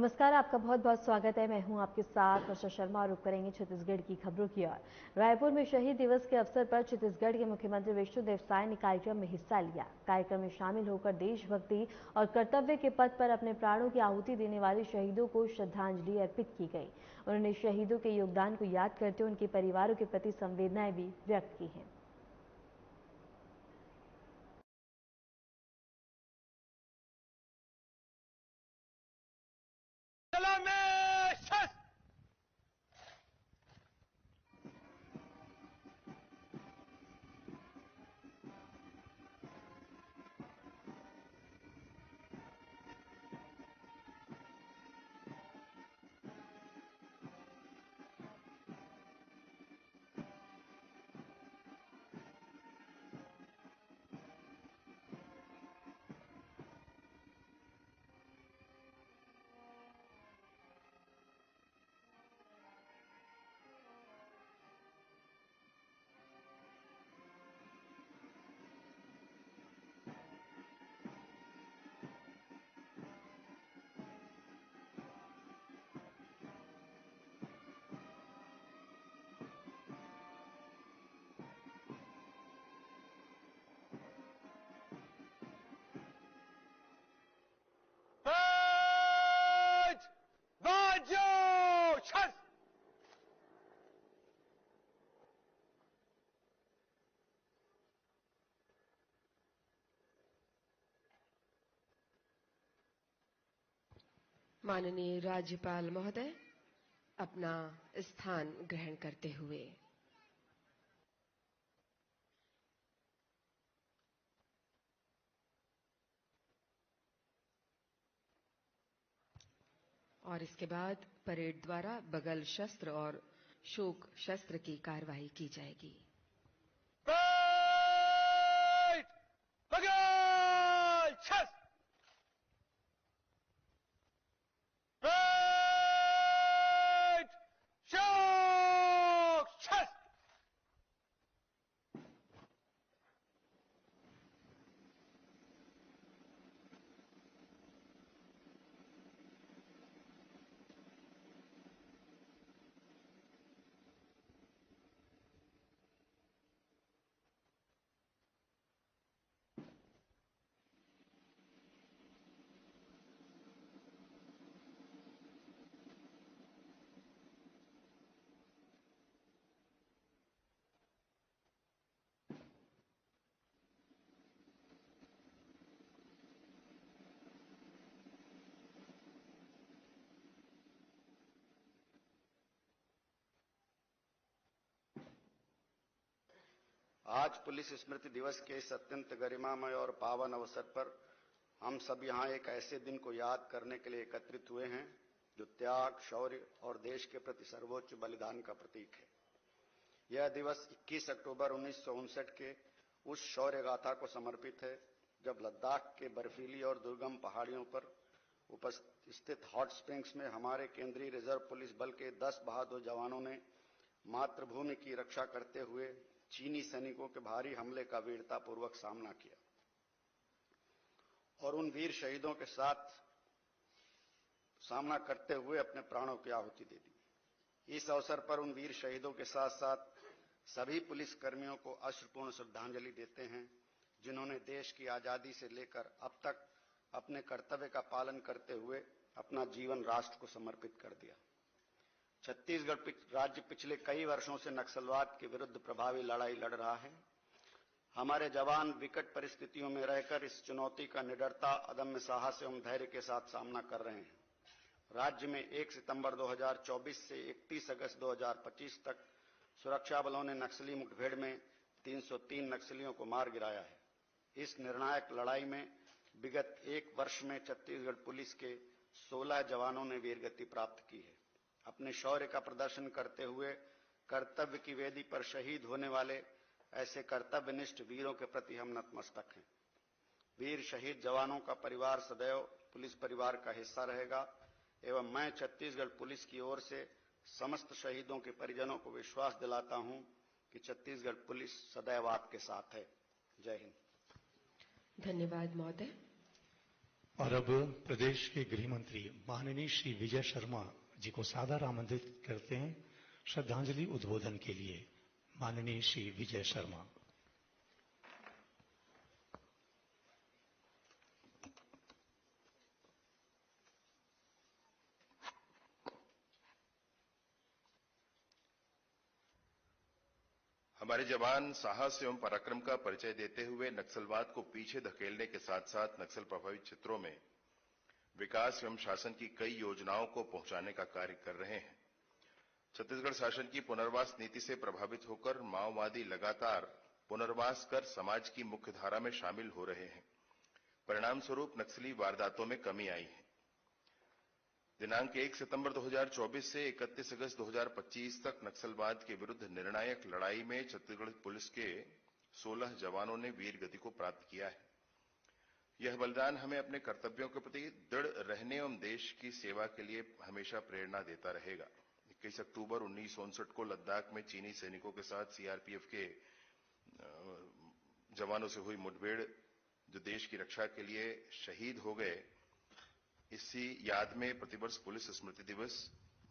नमस्कार, आपका बहुत बहुत स्वागत है। मैं हूं आपके साथ वर्षा शर्मा और रुक करेंगे छत्तीसगढ़ की खबरों की ओर। रायपुर में शहीद दिवस के अवसर पर छत्तीसगढ़ के मुख्यमंत्री विष्णुदेव साय ने कार्यक्रम में हिस्सा लिया। कार्यक्रम में शामिल होकर देशभक्ति और कर्तव्य के पथ पर अपने प्राणों की आहुति देने वाले शहीदों को श्रद्धांजलि अर्पित की गई। उन्होंने शहीदों के योगदान को याद करते हुए उनके परिवारों के प्रति संवेदनाएं भी व्यक्त की हैं। माननीय राज्यपाल महोदय अपना स्थान ग्रहण करते हुए। और इसके बाद परेड द्वारा बगल शस्त्र और शोक शस्त्र की कार्यवाही की जाएगी। बगल शस्त्र आज पुलिस स्मृति दिवस के इस अत्यंत गरिमामय और पावन अवसर पर हम सब यहाँ एक ऐसे दिन को याद करने के लिए एकत्रित हुए हैं जो त्याग, शौर्य और देश के प्रति सर्वोच्च बलिदान का प्रतीक है। यह दिवस 21 अक्टूबर 1959 के उस शौर्य गाथा को समर्पित है जब लद्दाख के बर्फीली और दुर्गम पहाड़ियों पर उपस्थित हॉट स्प्रिंग्स में हमारे केंद्रीय रिजर्व पुलिस बल के 10 बहादुर जवानों ने मातृभूमि की रक्षा करते हुए चीनी सैनिकों के भारी हमले का वीरतापूर्वक सामना किया और उन वीर शहीदों के साथ सामना करते हुए अपने प्राणों की आहुति दे दी। इस अवसर पर उन वीर शहीदों के साथ साथ सभी पुलिस कर्मियों को अश्रुपूर्ण श्रद्धांजलि देते हैं जिन्होंने देश की आजादी से लेकर अब तक अपने कर्तव्य का पालन करते हुए अपना जीवन राष्ट्र को समर्पित कर दिया। छत्तीसगढ़ राज्य पिछले कई वर्षों से नक्सलवाद के विरुद्ध प्रभावी लड़ाई लड़ रहा है। हमारे जवान विकट परिस्थितियों में रहकर इस चुनौती का निडरता, अदम्य साहस एवं धैर्य के साथ सामना कर रहे हैं। राज्य में 1 सितंबर 2024 से 31 अगस्त 2025 तक सुरक्षा बलों ने नक्सली मुठभेड़ में 303 नक्सलियों को मार गिराया है। इस निर्णायक लड़ाई में विगत 1 वर्ष में छत्तीसगढ़ पुलिस के 16 जवानों ने वीरगति प्राप्त की है। अपने शौर्य का प्रदर्शन करते हुए कर्तव्य की वेदी पर शहीद होने वाले ऐसे कर्तव्यनिष्ठ वीरों के प्रति हम नतमस्तक हैं। वीर शहीद जवानों का परिवार सदैव पुलिस परिवार का हिस्सा रहेगा एवं मैं छत्तीसगढ़ पुलिस की ओर से समस्त शहीदों के परिजनों को विश्वास दिलाता हूं कि छत्तीसगढ़ पुलिस सदैव आपके साथ है। जय हिंद। धन्यवाद महोदय। और अब प्रदेश के गृह मंत्री माननीय श्री विजय शर्मा जी को सादर आमंत्रित करते हैं श्रद्धांजलि उद्बोधन के लिए। माननीय श्री विजय शर्मा। हमारे जवान साहस एवं पराक्रम का परिचय देते हुए नक्सलवाद को पीछे धकेलने के साथ साथ नक्सल प्रभावित क्षेत्रों में विकास एवं शासन की कई योजनाओं को पहुंचाने का कार्य कर रहे हैं। छत्तीसगढ़ शासन की पुनर्वास नीति से प्रभावित होकर माओवादी लगातार पुनर्वास कर समाज की मुख्य धारा में शामिल हो रहे हैं। परिणाम स्वरूप नक्सली वारदातों में कमी आई है। दिनांक 1 सितंबर 2024 से 31 अगस्त 2025 तक नक्सलवाद के विरुद्ध निर्णायक लड़ाई में छत्तीसगढ़ पुलिस के 16 जवानों ने वीर गति को प्राप्त किया है। यह बलिदान हमें अपने कर्तव्यों के प्रति दृढ़ रहने एवं देश की सेवा के लिए हमेशा प्रेरणा देता रहेगा। 21 अक्टूबर 1959 को लद्दाख में चीनी सैनिकों के साथ सीआरपीएफ के जवानों से हुई मुठभेड़ जो देश की रक्षा के लिए शहीद हो गए, इसी याद में प्रतिवर्ष पुलिस स्मृति दिवस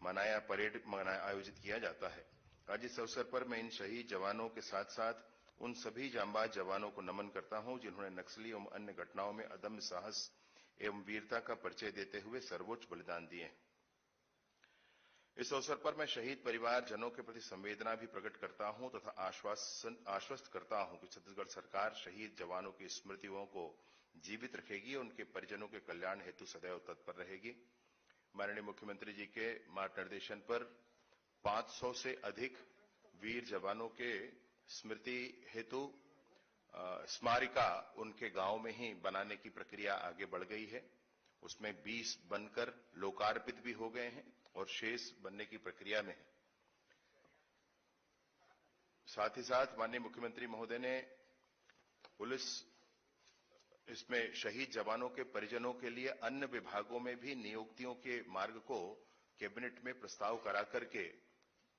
परेड आयोजित किया जाता है। आज इस अवसर पर मैं इन शहीद जवानों के साथ साथ उन सभी जांबाज जवानों को नमन करता हूं जिन्होंने नक्सली एवं अन्य घटनाओं में अदम्य साहस एवं वीरता का परिचय देते हुए सर्वोच्च बलिदान दिए हैं। इस अवसर पर मैं शहीद परिवार जनों के प्रति संवेदना भी प्रकट करता हूं तथा आश्वस्त करता हूं कि छत्तीसगढ़ सरकार शहीद जवानों की स्मृतियों को जीवित रखेगी, उनके परिजनों के कल्याण हेतु सदैव तत्पर रहेगी। माननीय मुख्यमंत्री जी के मार्गदर्शन पर 500 से अधिक वीर जवानों के स्मृति हेतु स्मारिका उनके गांव में ही बनाने की प्रक्रिया आगे बढ़ गई है। उसमें 20 बनकर लोकार्पित भी हो गए हैं और शेष बनने की प्रक्रिया में है। साथ ही साथ माननीय मुख्यमंत्री महोदय ने पुलिस इसमें शहीद जवानों के परिजनों के लिए अन्य विभागों में भी नियुक्तियों के मार्ग को कैबिनेट में प्रस्ताव करा करके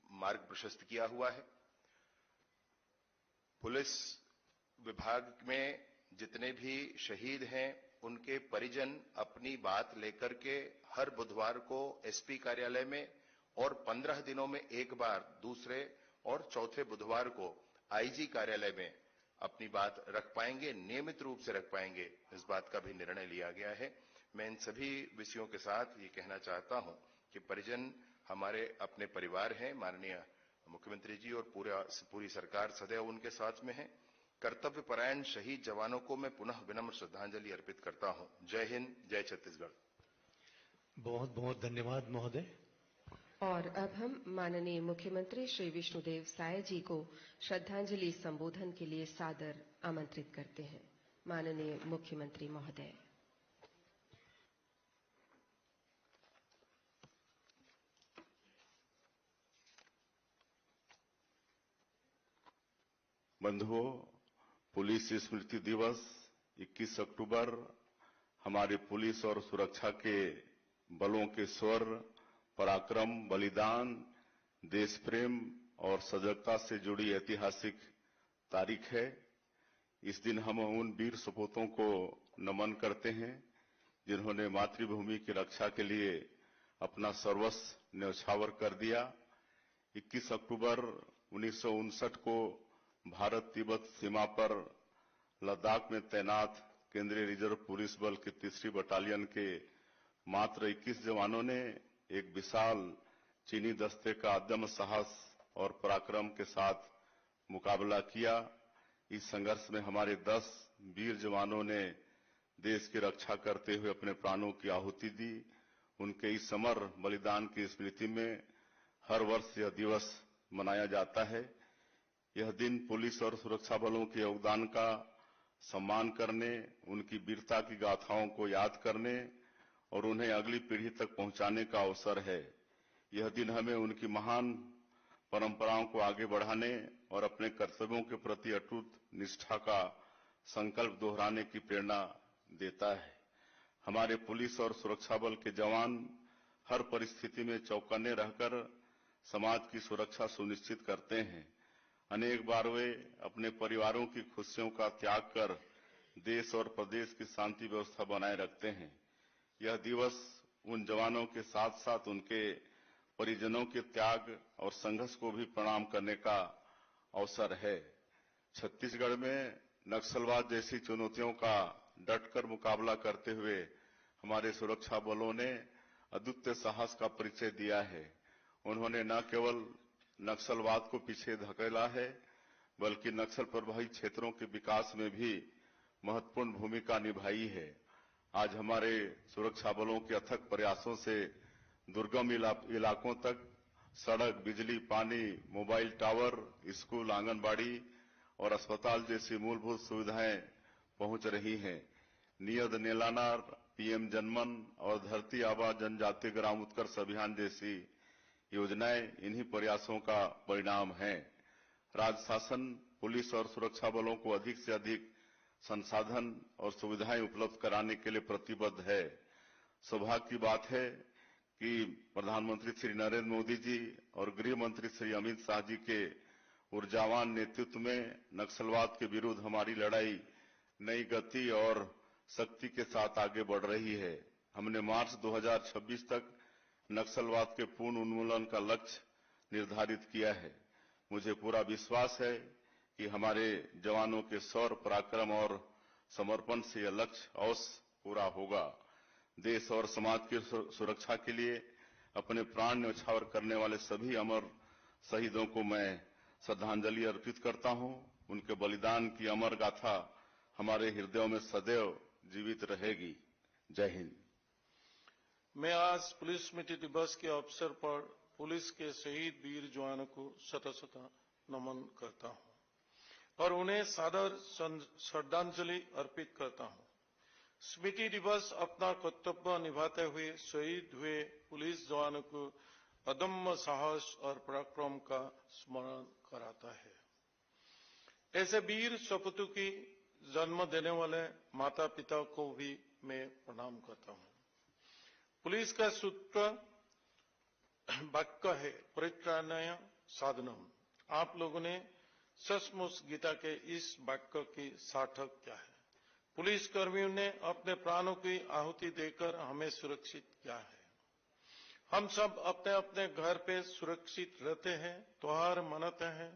मार्ग प्रशस्त किया हुआ है। पुलिस विभाग में जितने भी शहीद हैं उनके परिजन अपनी बात लेकर के हर बुधवार को एसपी कार्यालय में और 15 दिनों में एक बार दूसरे और चौथे बुधवार को आईजी कार्यालय में अपनी बात रख पाएंगे, नियमित रूप से रख पाएंगे, इस बात का भी निर्णय लिया गया है। मैं इन सभी विषयों के साथ ये कहना चाहता हूं कि परिजन हमारे अपने परिवार हैं। माननीय मुख्यमंत्री जी और पूरी सरकार सदैव उनके साथ में है। कर्तव्य परायण शहीद जवानों को मैं पुनः विनम्र श्रद्धांजलि अर्पित करता हूं। जय हिंद, जय छत्तीसगढ़। बहुत बहुत धन्यवाद महोदय। और अब हम माननीय मुख्यमंत्री श्री विष्णुदेव साय जी को श्रद्धांजलि संबोधन के लिए सादर आमंत्रित करते हैं। माननीय मुख्यमंत्री महोदय। बंधुओं, पुलिस स्मृति दिवस 21 अक्टूबर हमारे पुलिस और सुरक्षा के बलों के स्वर, पराक्रम, बलिदान, देश प्रेम और सजगता से जुड़ी ऐतिहासिक तारीख है। इस दिन हम उन वीर सपूतों को नमन करते हैं जिन्होंने मातृभूमि की रक्षा के लिए अपना सर्वस्व न्यौछावर कर दिया। 21 अक्टूबर 1959 को भारत तिब्बत सीमा पर लद्दाख में तैनात केंद्रीय रिजर्व पुलिस बल की 3री बटालियन के मात्र 21 जवानों ने एक विशाल चीनी दस्ते का अदम्य साहस और पराक्रम के साथ मुकाबला किया। इस संघर्ष में हमारे 10 वीर जवानों ने देश की रक्षा करते हुए अपने प्राणों की आहुति दी। उनके इस समर बलिदान की स्मृति में हर वर्ष यह दिवस मनाया जाता है। यह दिन पुलिस और सुरक्षा बलों के योगदान का सम्मान करने, उनकी वीरता की गाथाओं को याद करने और उन्हें अगली पीढ़ी तक पहुंचाने का अवसर है। यह दिन हमें उनकी महान परंपराओं को आगे बढ़ाने और अपने कर्तव्यों के प्रति अटूट निष्ठा का संकल्प दोहराने की प्रेरणा देता है। हमारे पुलिस और सुरक्षा बल के जवान हर परिस्थिति में चौकन्ने रहकर समाज की सुरक्षा सुनिश्चित करते हैं। अनेक बार वे अपने परिवारों की खुशियों का त्याग कर देश और प्रदेश की शांति व्यवस्था बनाए रखते हैं। यह दिवस उन जवानों के साथ साथ उनके परिजनों के त्याग और संघर्ष को भी प्रणाम करने का अवसर है। छत्तीसगढ़ में नक्सलवाद जैसी चुनौतियों का डटकर मुकाबला करते हुए हमारे सुरक्षा बलों ने अद्वितीय साहस का परिचय दिया है। उन्होंने न केवल नक्सलवाद को पीछे धकेला है, बल्कि नक्सल प्रभावित क्षेत्रों के विकास में भी महत्वपूर्ण भूमिका निभाई है। आज हमारे सुरक्षा बलों के अथक प्रयासों से दुर्गम इलाकों तक सड़क, बिजली, पानी, मोबाइल टावर, स्कूल, आंगनबाड़ी और अस्पताल जैसी मूलभूत सुविधाएं पहुंच रही हैं। नियत नेलानार, पीएम जनमन और धरती आबा जनजातीय ग्राम उत्कर्ष अभियान जैसी योजनाएं इन्हीं प्रयासों का परिणाम है। राज्य शासन पुलिस और सुरक्षा बलों को अधिक से अधिक संसाधन और सुविधाएं उपलब्ध कराने के लिए प्रतिबद्ध है। सौभाग्य की बात है कि प्रधानमंत्री श्री नरेंद्र मोदी जी और गृह मंत्री श्री अमित शाह जी के ऊर्जावान नेतृत्व में नक्सलवाद के विरुद्ध हमारी लड़ाई नई गति और शक्ति के साथ आगे बढ़ रही है। हमने मार्च 2026 तक नक्सलवाद के पूर्ण उन्मूलन का लक्ष्य निर्धारित किया है। मुझे पूरा विश्वास है कि हमारे जवानों के शौर्य, पराक्रम और समर्पण से यह लक्ष्य अवश्य पूरा होगा। देश और समाज की सुरक्षा के लिए अपने प्राण न्यौछावर करने वाले सभी अमर शहीदों को मैं श्रद्धांजलि अर्पित करता हूं। उनके बलिदान की अमर गाथा हमारे हृदयों में सदैव जीवित रहेगी। जय हिंद। मैं आज पुलिस स्मृति दिवस के अवसर पर पुलिस के शहीद वीर जवानों को शत नमन करता हूं और उन्हें सादर श्रद्धांजलि अर्पित करता हूं। स्मृति दिवस अपना कर्तव्य निभाते हुए शहीद हुए पुलिस जवानों को अदम्य साहस और पराक्रम का स्मरण कराता है। ऐसे वीर सपूतों की जन्म देने वाले माता पिता को भी मैं प्रणाम करता हूं। पुलिस का सूत्र वाक्य है परित्राणाय साधनम। आप लोगों ने सचमुच गीता के इस वाक्य की सार्थक क्या है। पुलिस कर्मियों ने अपने प्राणों की आहुति देकर हमें सुरक्षित किया है। हम सब अपने अपने घर पे सुरक्षित रहते हैं, त्योहार मनाते हैं,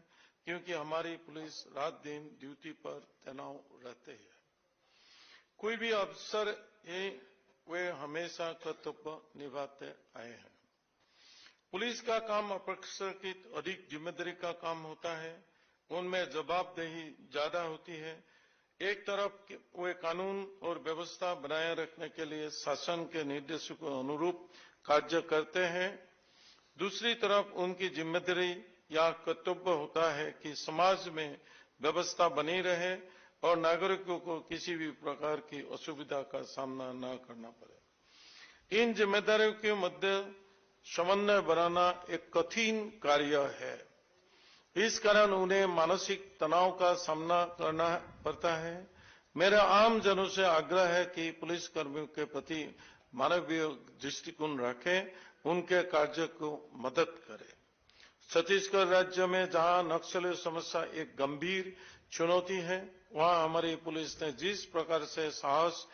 क्योंकि हमारी पुलिस रात दिन ड्यूटी पर तैनात रहते हैं। कोई भी अफसर है, वे हमेशा कर्तव्य निभाते आए हैं। पुलिस का काम अपेक्षाकृत अधिक जिम्मेदारी का काम होता है। उनमें जवाबदेही ज्यादा होती है। एक तरफ वे कानून और व्यवस्था बनाए रखने के लिए शासन के निर्देशों के अनुरूप कार्य करते हैं। दूसरी तरफ उनकी जिम्मेदारी या कर्तव्य होता है कि समाज में व्यवस्था बनी रहे और नागरिकों को किसी भी प्रकार की असुविधा का सामना न करना पड़े। इन जिम्मेदारियों के मध्य समन्वय बनाना एक कठिन कार्य है। इस कारण उन्हें मानसिक तनाव का सामना करना पड़ता है। मेरा आम जनों से आग्रह है कि पुलिस कर्मियों के प्रति मानवीय दृष्टिकोण रखें, उनके कार्य को मदद करें। छत्तीसगढ़ राज्य में जहां नक्सली समस्या एक गंभीर चुनौती है, वहां हमारी पुलिस ने जिस प्रकार से साहस,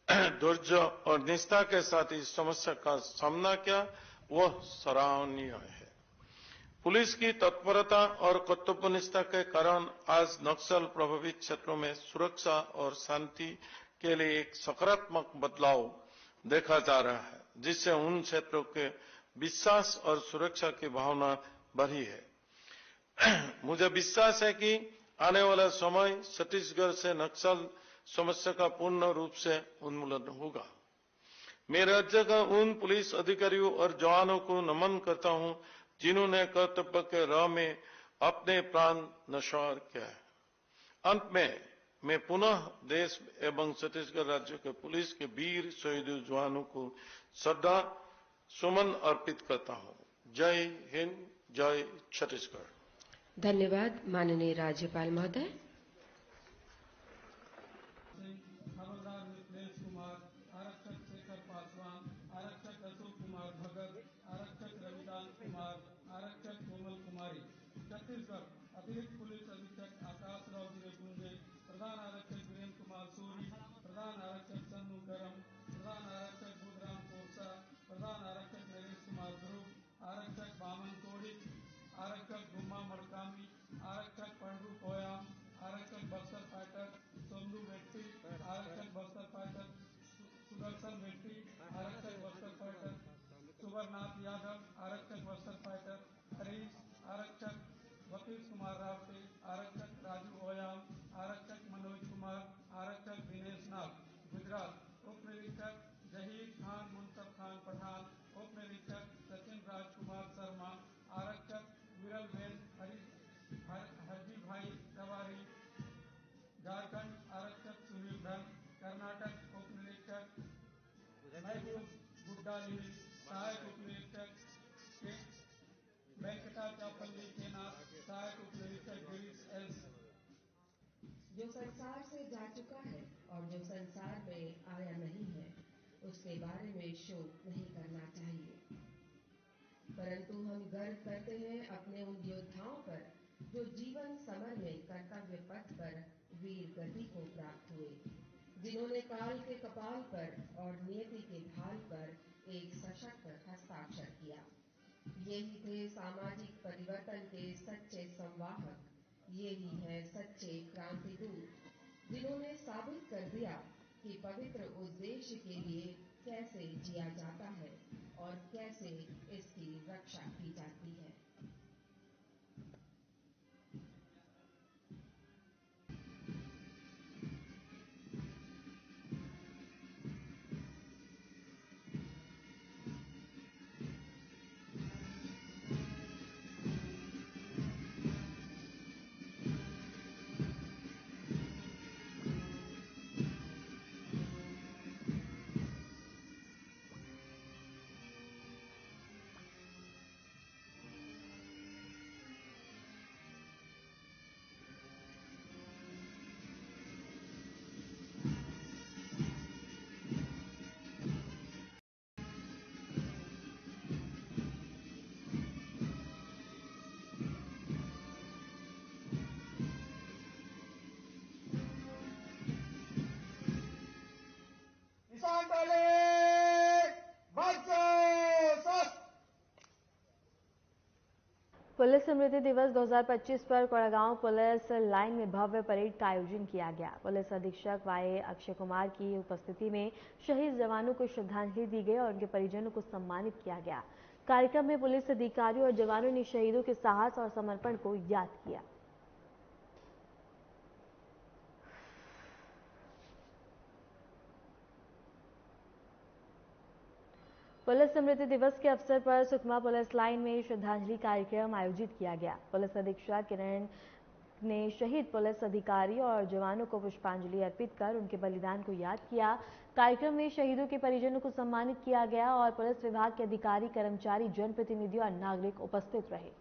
धैर्य और निष्ठा के साथ इस समस्या का सामना किया, वह सराहनीय है। पुलिस की तत्परता और कर्तव्यनिष्ठा के कारण आज नक्सल प्रभावित क्षेत्रों में सुरक्षा और शांति के लिए एक सकारात्मक बदलाव देखा जा रहा है, जिससे उन क्षेत्रों के विश्वास और सुरक्षा की भावना बढ़ी है। मुझे विश्वास है कि आने वाला समय छत्तीसगढ़ से नक्सल समस्या का पूर्ण रूप से उन्मूलन होगा। मैं राज्य का उन पुलिस अधिकारियों और जवानों को नमन करता हूं जिन्होंने कर्तव्य के राह में अपने प्राण न्यौछावर किया है। अंत में मैं पुनः देश एवं छत्तीसगढ़ राज्य के पुलिस के वीर शहीद जवानों को श्रद्धा सुमन अर्पित करता हूं। जय हिंद, जय छत्तीसगढ़। धन्यवाद माननीय राज्यपाल महोदय। हवलदार मिथिलेश कुमार, आरक्षक शेखर पासवान, आरक्षक अशोक कुमार भगत, आरक्षक रविदास कुमार, आरक्षक कोमल कुमारी। छत्तीसगढ़ अतिरिक्त पुलिस अधीक्षक आकाश राव गिरेपुंजे, प्रधान आरक्षक वीरेंद्र कुमार सूरी, प्रधान आरक्षक सन्नु करम, प्रधान आरक्षक गौतम मिस्त्री आरक्षक बस्तर फाइटर, सुबरनाथ यादव आरक्षक बस्तर फाइटर, हरीश आरक्षक, वकील कुमार रावते आरक्षक, राजू ओयाम आरक्षक, मनोज कुमार आरक्षक, दिनेश नाग गुजरात, उप निरीक्षक जहीर खान मुंतफ खान पठान, उप निरीक्षक सचिन राजकुमार शर्मा आरक्षक, विरल बेन हरजी भाई रवारी झारखंड आरक्षक, सुनील धन कर्नाटक, उप निरीक्षक महबूब गुड्डाली सहायक उप निरीक्षक वेंकटाचापल्ली के नाथ सहायक उप निरीक्षक गिरीश एस। जो संसार से जा चुका है और जो संसार में आया नहीं है, उसके बारे में शोक नहीं करना चाहिए, परंतु हम गर्व करते हैं अपने उन योद्धाओं पर जो जीवन समर में कर्तव्य पथ पर वीर गति को प्राप्त हुए, जिन्होंने काल के कपाल पर और नियति के ढाल पर एक सशक्त हस्ताक्षर किया। ये ही थे सामाजिक परिवर्तन के सच्चे संवाहक, ये ही है सच्चे क्रांतिदूत, जिन्होंने साबित कर दिया कि पवित्र उद्देश्य के लिए कैसे जिया जाता है और कैसे इसकी रक्षा की जाती है। पुलिस स्मृति दिवस 2025 पर कोड़ागांव पुलिस लाइन में भव्य परेड का आयोजन किया गया। पुलिस अधीक्षक वाई अक्षय कुमार की उपस्थिति में शहीद जवानों को श्रद्धांजलि दी गई और उनके परिजनों को सम्मानित किया गया। कार्यक्रम में पुलिस अधिकारियों और जवानों ने शहीदों के साहस और समर्पण को याद किया। पुलिस स्मृति दिवस के अवसर पर सुकमा पुलिस लाइन में श्रद्धांजलि कार्यक्रम आयोजित किया गया। पुलिस अधीक्षक किरण ने शहीद पुलिस अधिकारी और जवानों को पुष्पांजलि अर्पित कर उनके बलिदान को याद किया। कार्यक्रम में शहीदों के परिजनों को सम्मानित किया गया और पुलिस विभाग के अधिकारी, कर्मचारी, जनप्रतिनिधि और नागरिक उपस्थित रहे।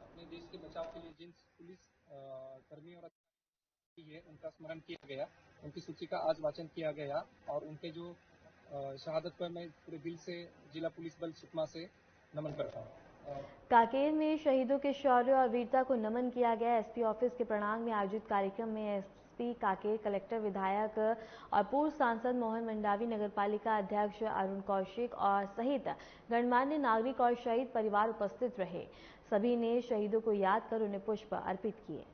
अपने देश के बचाव के लिए जिन पुलिस कर्मी और है उनका स्मरण किया गया, उनकी सूची का आज वाचन किया गया और उनके जो शहादत पर मैं पूरे दिल से जिला पुलिस बल सुकमा से नमन करता हूँ। कांकेर में शहीदों के शौर्य और वीरता को नमन किया गया। एसपी ऑफिस के प्रांगण में आयोजित कार्यक्रम में एसपी कांकेर, कलेक्टर, विधायक और पूर्व सांसद मोहन मंडावी, नगरपालिका अध्यक्ष अरुण कौशिक और सहित गणमान्य नागरिक और शहीद परिवार उपस्थित रहे। सभी ने शहीदों को याद कर उन्हें पुष्प अर्पित किए।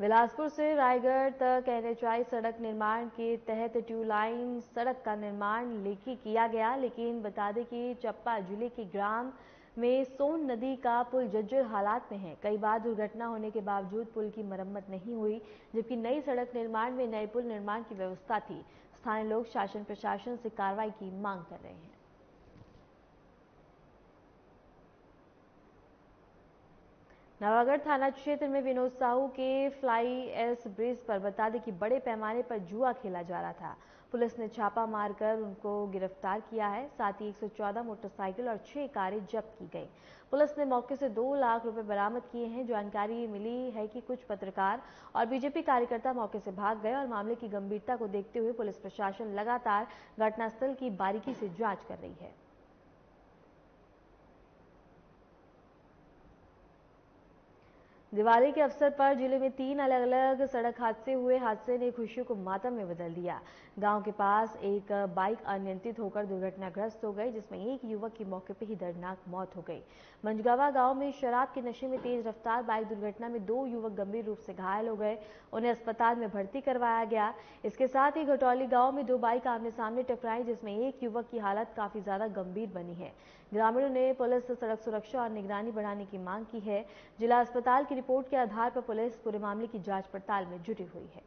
बिलासपुर से रायगढ़ तक NHI सड़क निर्माण के तहत ट्यू लाइन सड़क का निर्माण लेखी किया गया, लेकिन बता दें कि चप्पा जिले के ग्राम में सोन नदी का पुल जर्जर हालात में है। कई बार दुर्घटना होने के बावजूद पुल की मरम्मत नहीं हुई, जबकि नई सड़क निर्माण में नए पुल निर्माण की व्यवस्था थी। स्थानीय लोग शासन प्रशासन से कार्रवाई की मांग कर रहे हैं। नवागढ़ थाना क्षेत्र में विनोद साहू के फ्लाई एस ब्रिज पर बता दें कि बड़े पैमाने पर जुआ खेला जा रहा था। पुलिस ने छापा मारकर उनको गिरफ्तार किया है। साथ ही 114 मोटरसाइकिल और 6 कारें जब्त की गई। पुलिस ने मौके से 2 लाख रुपए बरामद किए हैं। जानकारी मिली है कि कुछ पत्रकार और बीजेपी कार्यकर्ता मौके से भाग गए और मामले की गंभीरता को देखते हुए पुलिस प्रशासन लगातार घटनास्थल की बारीकी से जांच कर रही है। दिवाली के अवसर पर जिले में 3 अलग अलग सड़क हादसे हुए। हादसे ने खुशियों को मातम में बदल दिया। गांव के पास एक बाइक अनियंत्रित होकर दुर्घटनाग्रस्त हो गई, जिसमें एक युवक की मौके पर ही दर्दनाक मौत हो गई। मंझगावा गांव में शराब के नशे में तेज रफ्तार बाइक दुर्घटना में 2 युवक गंभीर रूप से घायल हो गए। उन्हें अस्पताल में भर्ती करवाया गया। इसके साथ ही घटौली गांव में 2 बाइक आमने सामने टकराई, जिसमें एक युवक की हालत काफी ज्यादा गंभीर बनी है। ग्रामीणों ने पुलिस से सड़क सुरक्षा और निगरानी बढ़ाने की मांग की है। जिला अस्पताल की रिपोर्ट के आधार पर पुलिस पूरे मामले की जांच पड़ताल में जुटी हुई है।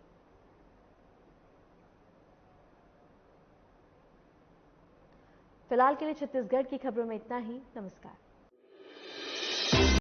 फिलहाल के लिए छत्तीसगढ़ की खबरों में इतना ही। नमस्कार।